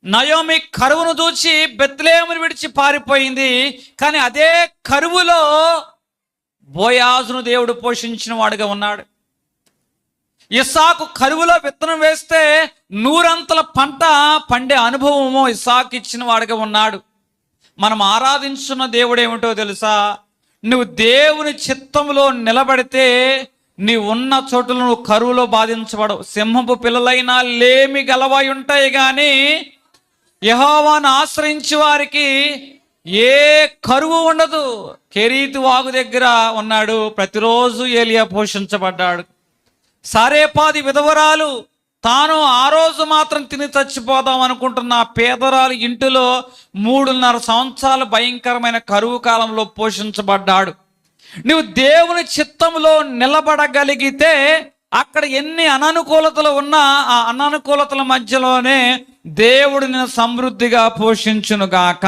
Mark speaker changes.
Speaker 1: Naomi కరువును చూచి బెత్లెహేమును విడిచి పారిపోయింది. కానీ అదే కరువులో బోయాజును దేవుడు పోషించిన వాడుగా ఉన్నాడు. ఇస్సాకు కరువులో విత్తనం వేస్తే 100 పంట పండే అనుభవము ఇస్సాకు ఇచ్చిన వాడుగా ఉన్నాడు. మనం ఆరాధించున్న దేవుడు ఏమిటో తెలుసా? నువ్వు దేవుని చిత్తంలో నిలబడితే నీ ఉన్న చోటులో నువ్వు కరువులో బాధించబడవు. సింహపు పిల్లలైనా లేమి గలవై ఉంటాయి, కానీ యెహోవాను ఆశ్రయించి వారికి ఏ కరువు ఉండదు. కెరీతు వాగు దగ్గర ఉన్నాడు, ప్రతిరోజు ఏలియా పోషించబడ్డాడు. సారేపాది విధవరాలు తాను ఆ రోజు మాత్రం తిని చచ్చిపోదాం అనుకుంటున్న పేదరాలు ఇంటిలో 3.5 సంవత్సరాలు భయంకరమైన కరువు కాలంలో పోషించబడ్డాడు. నువ్వు దేవుని చిత్తంలో నిలబడగలిగితే అక్కడ ఎన్ని అననుకూలతలు ఉన్నా ఆ అననుకూలతల మధ్యలోనే దేవుడు నిన్ను సమృద్ధిగా పోషించునుగాక.